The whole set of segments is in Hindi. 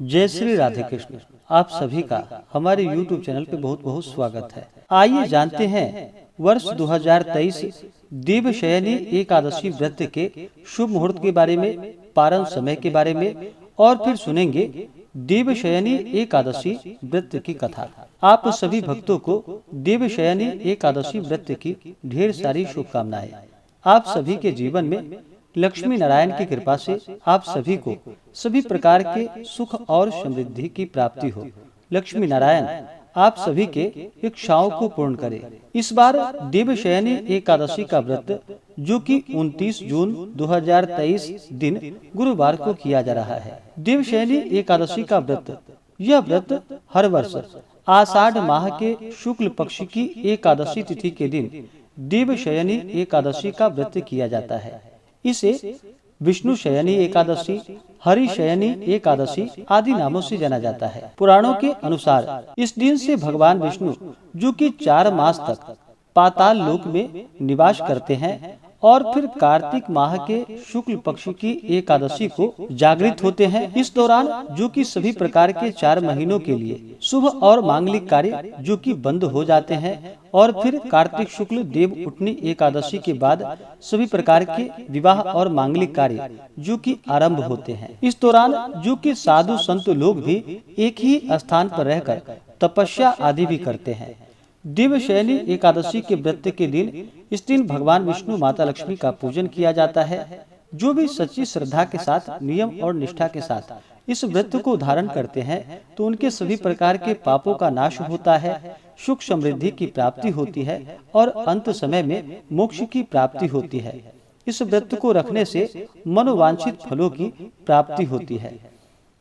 जय श्री राधे कृष्ण। आप सभी का हमारे YouTube चैनल पे बहुत बहुत स्वागत है। आइए जानते हैं वर्ष 2023 देवशयनी एकादशी व्रत के शुभ मुहूर्त के बारे में, पारण समय के बारे में, और फिर सुनेंगे देवशयनी एकादशी व्रत की कथा। आप सभी भक्तों को देवशयनी एकादशी व्रत की ढेर सारी शुभकामनाएं। आप सभी के जीवन में लक्ष्मी नारायण की कृपा से आप सभी को सभी प्रकार के सुख और समृद्धि की प्राप्ति हो। लक्ष्मी नारायण आप सभी के इच्छाओं को पूर्ण करे। इस बार देवशयनी एकादशी का व्रत जो कि 29 जून 2023 दिन गुरुवार को किया जा रहा है। देवशयनी एकादशी का व्रत, यह व्रत हर वर्ष आषाढ़ माह के शुक्ल पक्ष की एकादशी तिथि के दिन देवशयनी एकादशी का व्रत किया जाता है। इसे विष्णु शयनी एकादशी, हरि शयनी एकादशी आदि नामों से जाना जाता है। पुराणों के अनुसार इस दिन से भगवान विष्णु जो कि 4 मास तक पाताल लोक में निवास करते हैं और फिर कार्तिक माह के शुक्ल पक्ष की एकादशी को जागृत होते हैं। इस दौरान जो कि सभी प्रकार के 4 महीनों के लिए शुभ और मांगलिक कार्य जो कि बंद हो जाते हैं और फिर कार्तिक शुक्ल देव उठनी एकादशी के बाद सभी प्रकार के विवाह और मांगलिक कार्य जो कि आरंभ होते हैं। इस दौरान जो कि साधु संत लोग भी एक ही स्थान पर रहकर तपस्या आदि भी करते हैं। देवशयनी एकादशी के व्रत के दिन इस दिन भगवान विष्णु माता लक्ष्मी का पूजन किया जाता है। जो भी सच्ची श्रद्धा के साथ, नियम और निष्ठा के साथ इस व्रत को धारण करते हैं तो उनके सभी प्रकार के पापों का नाश होता है, सुख समृद्धि की प्राप्ति होती है और अंत समय में मोक्ष की प्राप्ति होती है। इस व्रत को रखने से मनोवांछित फलों की प्राप्ति होती है।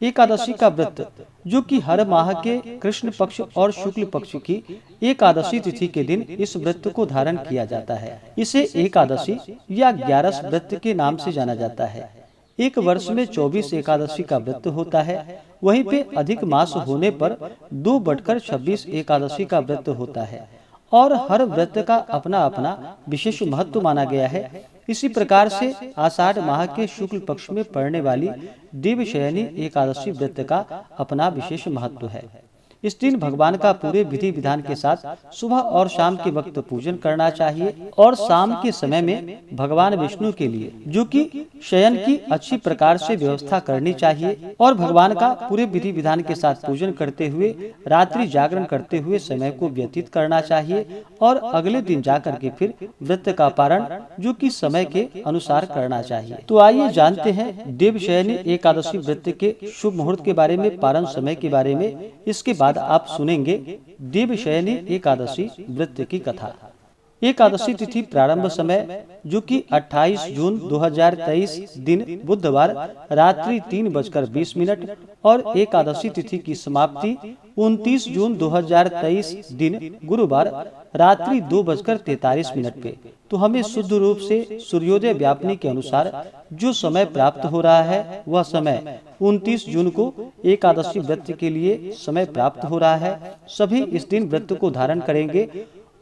एकादशी का व्रत जो कि हर माह के कृष्ण पक्ष और शुक्ल पक्ष की एकादशी तिथि के दिन इस व्रत को धारण किया जाता है। इसे एकादशी या 11 व्रत के नाम से जाना जाता है। एक वर्ष में 24 एकादशी का व्रत होता है। वहीं पे अधिक मास होने पर 2/26 एकादशी का व्रत होता है और हर व्रत का अपना अपना विशेष महत्व माना गया है। इसी प्रकार से आषाढ़ माह के शुक्ल पक्ष में पड़ने वाली देवशयनी एकादशी व्रत का अपना विशेष महत्व है। इस दिन भगवान का पूरे विधि विधान के साथ सुबह और शाम के वक्त पूजन करना चाहिए और शाम के समय में भगवान विष्णु के लिए जो कि शयन की अच्छी प्रकार से व्यवस्था करनी चाहिए और भगवान का पूरे विधि विधान के साथ पूजन करते हुए रात्रि जागरण करते हुए समय को व्यतीत करना चाहिए और अगले दिन जाकर के फिर व्रत का पारण जो कि समय के अनुसार करना चाहिए। तो आइए जानते हैं देवशयनी एकादशी व्रत के शुभ मुहूर्त के बारे में, पारण समय के बारे में। इसके बाद आप सुनेंगे देवशयनी एकादशी व्रत की कथा। एकादशी तिथि प्रारंभ समय जो कि 28 जून 2023 दिन बुधवार रात्रि 3:20 और एकादशी तिथि की समाप्ति 29 जून 2023 दिन गुरुवार रात्रि 2:43 पे। तो हमें शुद्ध रूप से सूर्योदय व्यापनी के अनुसार जो समय प्राप्त हो रहा है वह समय 29 जून को एकादशी व्रत के लिए समय प्राप्त हो रहा है। सभी इस दिन व्रत को धारण करेंगे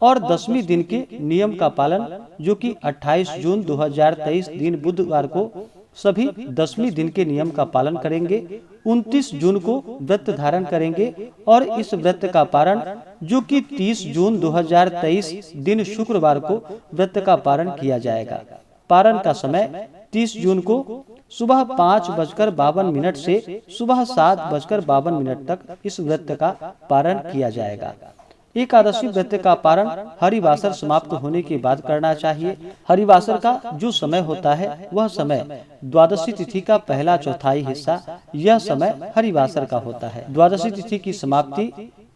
और 10वीं दिन के नियम का पालन जो कि 28 जून 2023 दिन बुधवार को सभी 10वीं दिन के नियम का पालन करेंगे। 29 जून को व्रत धारण करेंगे और इस व्रत का पारण जो कि 30 जून 2023 दिन शुक्रवार को व्रत का पारण किया जाएगा। पारण का समय 30 जून को सुबह 5:52 से सुबह 7:52 तक इस व्रत का पारण किया जाएगा। एकादशी व्रत का पारण हरिवासर समाप्त होने के बाद करना चाहिए। हरिवासर का जो समय होता है वह समय द्वादशी तिथि का पहला चौथाई हिस्सा, यह समय हरिवासर का होता है। द्वादशी तिथि की समाप्ति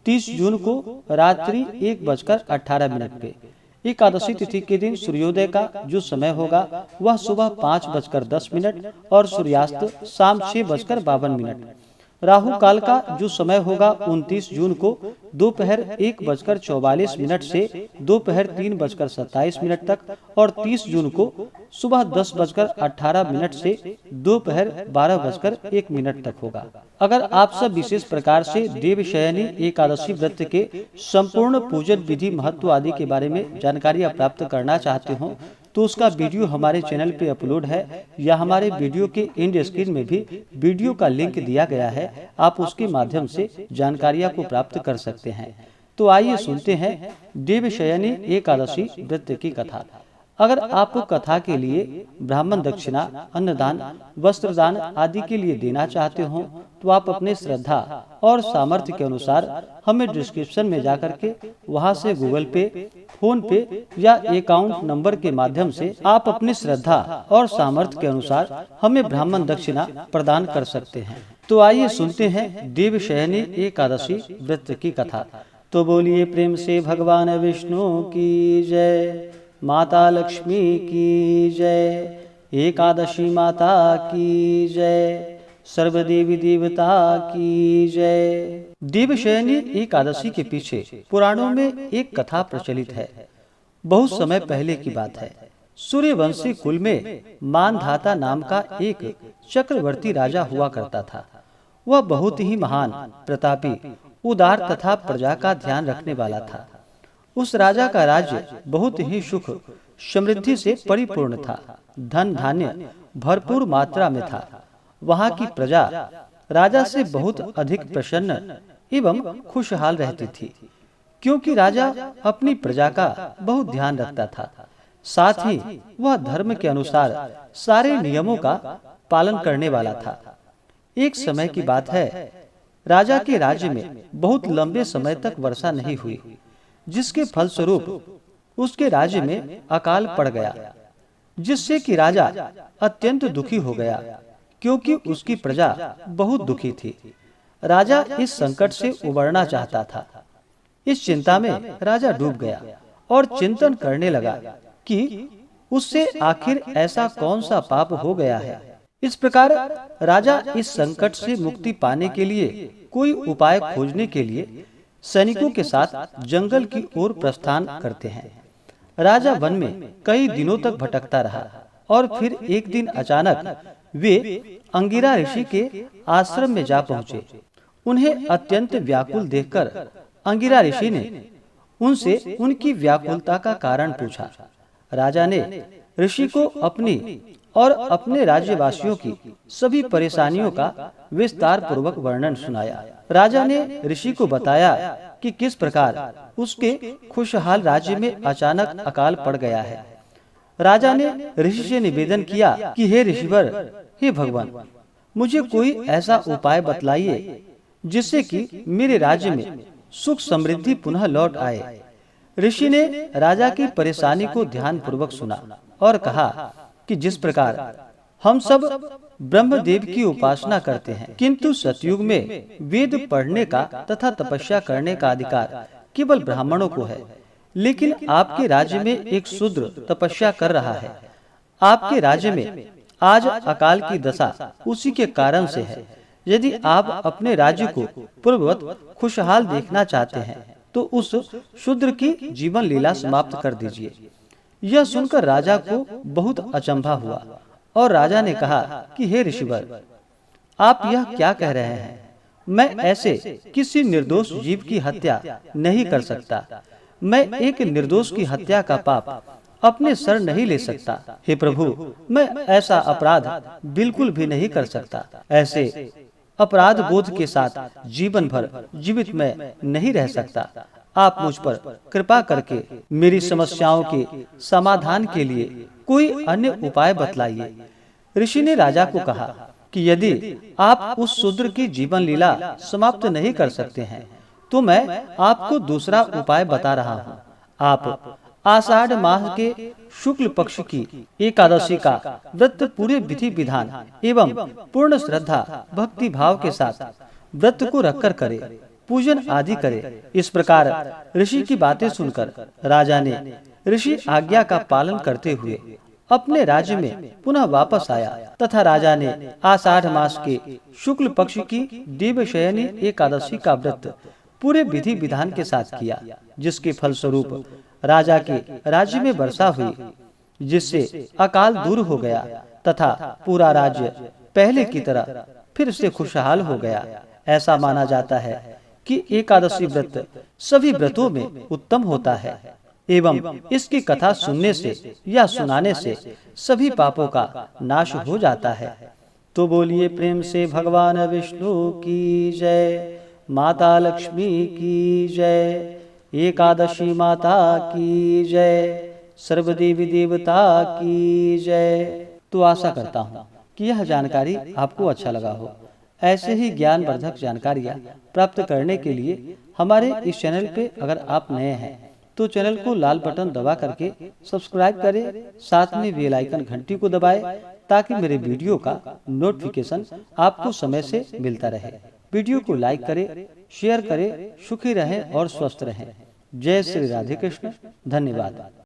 30 जून को रात्रि 1:18 पे। एकादशी तिथि के दिन सूर्योदय का जो समय होगा वह सुबह 5:10 और सूर्यास्त शाम 6:52। राहु काल का जो समय होगा 29 जून को दोपहर 1:44 से दोपहर 3:27 तक और 30 जून को सुबह 10:18 से दोपहर 12:01 तक होगा। अगर आप सब विशेष प्रकार से देवशयनी एकादशी व्रत के संपूर्ण पूजन विधि, महत्व आदि के बारे में जानकारियाँ प्राप्त करना चाहते हो तो उसका वीडियो हमारे चैनल पे अपलोड है, या हमारे वीडियो के एंड स्क्रीन में भी वीडियो का लिंक दिया गया है। आप उसके माध्यम से जानकारियां को प्राप्त कर सकते हैं। तो आइए सुनते हैं देवशयनी एकादशी व्रत की कथा। अगर आपको कथा के लिए ब्राह्मण दक्षिणा, अन्नदान, वस्त्रदान आदि के लिए देना चाहते हो तो आप अपने श्रद्धा और सामर्थ्य के अनुसार हमें डिस्क्रिप्शन में जाकर के वहां से गूगल पे, फोन पे या अकाउंट नंबर के माध्यम से आप अपनी श्रद्धा और सामर्थ्य के अनुसार हमें ब्राह्मण दक्षिणा प्रदान कर सकते हैं। तो आइए सुनते हैं देवशयनी एकादशी व्रत की कथा। तो बोलिए प्रेम से भगवान विष्णु की जय, माता लक्ष्मी की जय, एकादशी माता की जय, सर्वदेवी देवता की जय। देवशयनी एकादशी के पीछे पुराणों में एक कथा प्रचलित है। बहुत समय पहले की बात है। सूर्यवंशी कुल में मानधाता नाम का एक चक्रवर्ती राजा हुआ करता था। वह बहुत ही महान, प्रतापी, उदार तथा प्रजा का ध्यान रखने वाला था। उस राजा का राज्य बहुत ही सुख समृद्धि से परिपूर्ण था। धन धान्य भरपूर मात्रा में था। वहाँ की प्रजा राजा से बहुत अधिक प्रसन्न एवं खुशहाल रहती थी, क्योंकि राजा अपनी प्रजा का बहुत ध्यान रखता था। साथ ही वह धर्म के अनुसार सारे नियमों का पालन करने वाला था। एक समय की बात है, राजा के राज्य में बहुत लंबे समय तक वर्षा नहीं हुई, जिसके फलस्वरूप उसके राज्य में अकाल पड़ गया, जिससे कि राजा अत्यंत दुखी हो गया, क्योंकि उसकी प्रजा बहुत दुखी थी। राजा इस संकट से उबरना चाहता था। इस चिंता में राजा डूब गया और चिंतन करने लगा कि उससे आखिर ऐसा कौन सा पाप हो गया है। इस प्रकार राजा इस संकट से मुक्ति पाने के लिए कोई उपाय खोजने के लिए सैनिकों के साथ जंगल की ओर प्रस्थान करते हैं। राजा वन में कई दिनों तक भटकता रहा और फिर एक दिन अचानक वे अंगिरा ऋषि के आश्रम में जा पहुँचे। उन्हें अत्यंत व्याकुल देखकर अंगिरा ऋषि ने उनसे उनकी व्याकुलता का कारण पूछा। राजा ने ऋषि को अपनी और अपने राज्यवासियों की सभी परेशानियों का विस्तार पूर्वक वर्णन सुनाया। राजा ने ऋषि को बताया कि किस प्रकार उसके खुशहाल राज्य में अचानक अकाल पड़ गया है। राजा ने ऋषि से निवेदन किया कि हे ऋषिवर, हे भगवान, मुझे कोई ऐसा उपाय बतलाइए जिससे कि मेरे राज्य में सुख समृद्धि पुनः लौट आए। ऋषि ने राजा की परेशानी को ध्यान पूर्वक सुना और कहा कि जिस प्रकार हम सब ब्रह्मदेव की उपासना करते हैं, किंतु सतयुग में वेद पढ़ने का तथा तपस्या करने का अधिकार केवल ब्राह्मणों को है, लेकिन आपके राज्य में एक शूद्र तपस्या कर रहा है। आपके राज्य में आज अकाल की दशा उसी के कारण से है। यदि आप अपने राज्य को पूर्ववत खुशहाल देखना चाहते हैं तो उस शूद्र की जीवन लीला समाप्त कर दीजिए। यह सुनकर राजा को बहुत अचंभा हुआ और राजा ने कहा कि हे ऋषिवर, आप यह क्या कह रहे हैं? मैं ऐसे किसी निर्दोष जीव की हत्या नहीं कर सकता। मैं एक निर्दोष की हत्या का पाप अपने सर नहीं ले सकता। हे प्रभु, मैं ऐसा अपराध बिल्कुल भी नहीं कर सकता। ऐसे अपराध बोध के साथ जीवन भर जीवित मैं नहीं रह सकता। आप मुझ पर कृपा करके मेरी समस्याओं के समाधान के लिए कोई अन्य उपाय बतलाइए। ऋषि ने राजा को कहा कि यदि आप उस शूद्र की जीवन लीला समाप्त नहीं कर सकते हैं तो मैं आपको दूसरा उपाय बता रहा हूँ। आप आषाढ़ मास के शुक्ल पक्ष की एकादशी का व्रत पूरे विधि विधान एवं पूर्ण श्रद्धा भक्ति भाव के साथ व्रत को रखकर करे, पूजन आदि करे। इस प्रकार ऋषि की बातें सुनकर राजा ने ऋषि आज्ञा का पालन करते हुए अपने राज्य में पुनः वापस आया तथा राजा ने आषाढ़ मास के शुक्ल पक्ष की देवशयनी एकादशी का व्रत पूरे विधि विधान के साथ किया, जिसके फलस्वरूप राजा के राज्य में वर्षा हुई, जिससे अकाल दूर हो गया तथा पूरा राज्य पहले की तरह फिर से खुशहाल हो गया। ऐसा माना जाता है कि एकादशी व्रत सभी व्रतों में उत्तम होता है। एवं इसकी कथा सुनने से या सुनाने से सभी पापों का नाश हो जाता है। तो बोलिए प्रेम से भगवान विष्णु की जय, माता लक्ष्मी की जय, एकादशी माता की जय, सर्वदेवी देवता की जय। तो आशा करता हूँ कि यह जानकारी आपको अच्छा लगा हो। ऐसे ही ज्ञानवर्धक जानकारियाँ प्राप्त करने के लिए हमारे इस चैनल पे अगर आप नए हैं तो चैनल को लाल बटन दबा करके सब्सक्राइब करें, साथ में बेल आइकन घंटी को दबाएं ताकि मेरे वीडियो का नोटिफिकेशन आपको समय से मिलता रहे। वीडियो को लाइक करें, शेयर करें। सुखी रहें और स्वस्थ रहें। जय श्री राधे कृष्ण। धन्यवाद।